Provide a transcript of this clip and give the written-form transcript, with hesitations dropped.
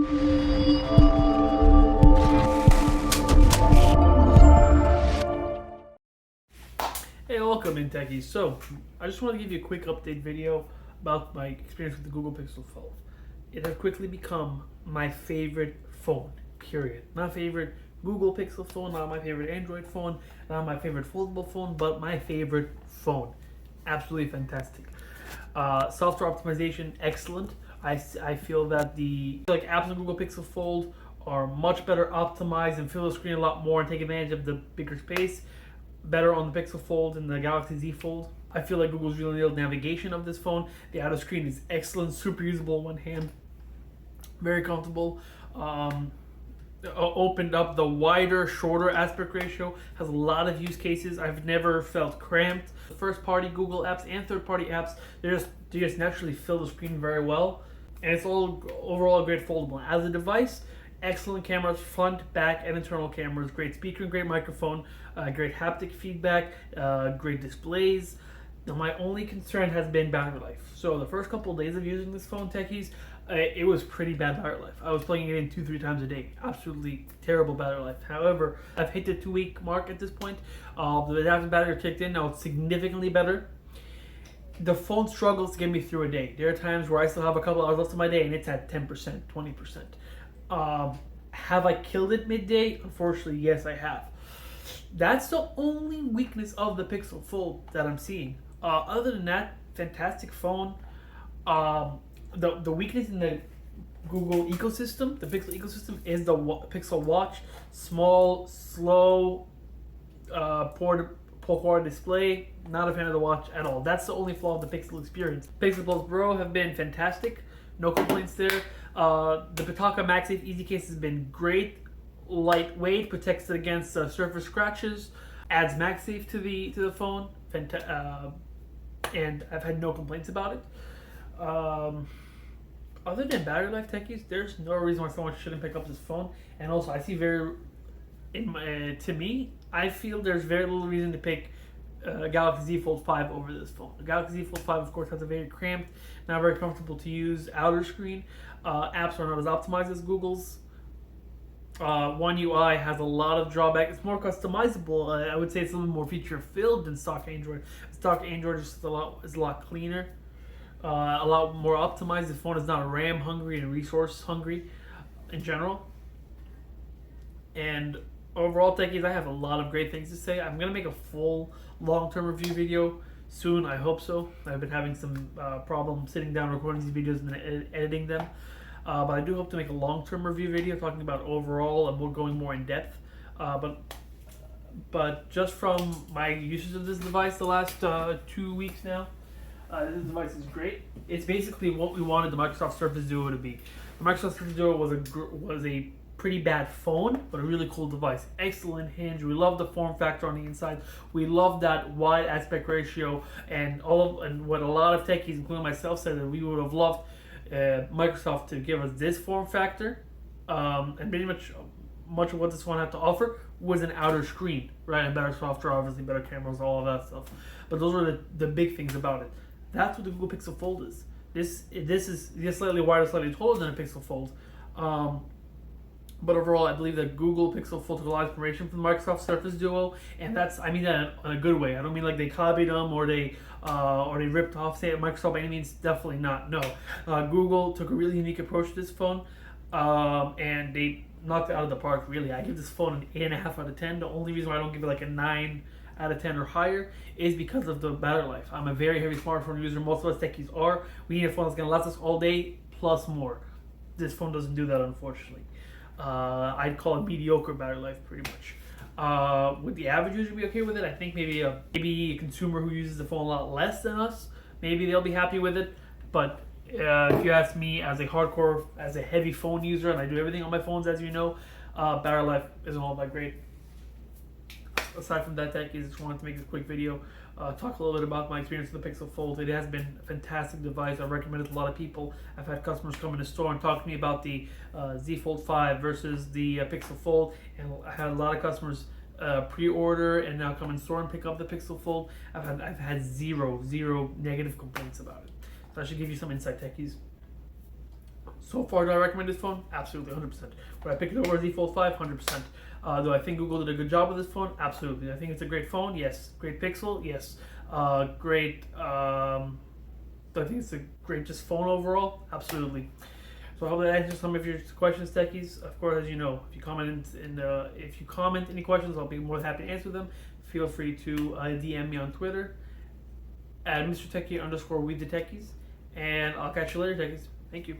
Hey, welcome in Techies. So, I just want to give you a quick update video about my experience with the Google Pixel Fold. It has quickly become my favorite phone, period. My favorite Google Pixel phone, not my favorite Android phone, not my favorite foldable phone, but my favorite phone. Absolutely fantastic. Software optimization, excellent. I feel that the apps on Google Pixel Fold are much better optimized and fill the screen a lot more and take advantage of the bigger space. Better on the Pixel Fold and the Galaxy Z Fold. I feel like Google's really nailed navigation of this phone. The outer screen is excellent, super usable in one hand, very comfortable. Opened up the wider, shorter aspect ratio, has a lot of use cases. I've never felt cramped. First-party Google apps and third-party apps, they just naturally fill the screen very well, and it's all overall a great foldable. As a device, excellent cameras, front, back, and internal cameras. Great speaker and great microphone. Great haptic feedback. Great displays. Now, my only concern has been battery life. So the first couple of days of using this phone, Techies, it was pretty bad battery life. I was plugging it in 2-3 times a day. Absolutely terrible battery life. However, I've hit the 2-week mark at this point. The adaptive battery kicked in. Now it's significantly better. The phone struggles to get me through a day. There are times where I still have a couple hours left of my day and it's at 10%, 20%. Have I killed it midday? Unfortunately, yes, I have. That's the only weakness of the Pixel Fold that I'm seeing. Other than that, fantastic phone. The weakness in the Google ecosystem, the Pixel ecosystem, is the Pixel Watch. Small, slow, poor quality display. Not a fan of the watch at all. That's the only flaw of the Pixel experience. Pixel Buds Pro have been fantastic. No complaints there. The Pitaka MagSafe Easy Case has been great. Lightweight, protects it against surface scratches, adds MagSafe to the phone, and I've had no complaints about it. Other than battery life, Techies, there's no reason why someone shouldn't pick up this phone. And also, I see to me, I feel there's very little reason to pick Galaxy Z Fold 5 over this phone. The Galaxy Z Fold 5, of course, has a very cramped, not very comfortable to use outer screen. Apps are not as optimized as Google's. One UI has a lot of drawbacks. It's more customizable. I would say it's a little more feature filled than stock Android. Stock Android is a lot cleaner, a lot more optimized. The phone is not RAM hungry and resource hungry in general. And overall, Techies, I have a lot of great things to say. I'm gonna make a full long-term review video soon. I hope so. I've been having some problems sitting down recording these videos and editing them. But I do hope to make a long-term review video talking about overall and we're going more in depth. But just from my usage of this device the last 2 weeks now, this device is great. It's basically what we wanted the Microsoft Surface Duo to be. The Microsoft Surface Duo was a pretty bad phone, but a really cool device. Excellent hinge. We love the form factor on the inside. We love that wide aspect ratio, and what a lot of techies, including myself, said that we would have loved Microsoft to give us this form factor, and pretty much of what this phone had to offer was an outer screen, right? And better software, obviously better cameras, all of that stuff. But those were the big things about it. That's what the Google Pixel Fold is. This is just slightly wider, slightly taller than a Pixel Fold. But overall, I believe that Google Pixel Fold took a lot of inspiration from the Microsoft Surface Duo, and I mean that in a good way. I don't mean like they copied them or they ripped off, say, Microsoft by any means. Definitely not. No, Google took a really unique approach to this phone, and they knocked it out of the park. Really, I give this phone an 8.5 out of 10. The only reason why I don't give it like a 9 out of 10 or higher is because of the battery life. I'm a very heavy smartphone user. Most of us techies are. We need a phone that's gonna last us all day plus more. This phone doesn't do that, unfortunately. I'd call it mediocre battery life, pretty much. Would the average user be okay with it? I think maybe a consumer who uses the phone a lot less than us, maybe they'll be happy with it. But if you ask me, as a heavy phone user, and I do everything on my phones, as you know, battery life isn't all that great. Aside from that, Techies, I just wanted to make this quick video, talk a little bit about my experience with the Pixel Fold. It has been a fantastic device. I recommend it to a lot of people. I've had customers come in the store and talk to me about the Z Fold 5 versus the Pixel Fold, and I had a lot of customers pre-order and now come in store and pick up the Pixel Fold. I've had zero negative complaints about it. So I should give you some insight, Techies. So far, do I recommend this phone? Absolutely, 100%. Would I pick it over Z Fold 5? 100%. Do I think Google did a good job with this phone? Absolutely. I think it's a great phone. Yes. Great pixel. Yes. Great. Do I think it's a great just phone overall? Absolutely. So I hope that answers some of your questions, Techies. Of course, as you know, if you comment any questions, I'll be more than happy to answer them. Feel free to DM me on Twitter at Mr. Techie _ with the Techies, and I'll catch you later, Techies. Thank you.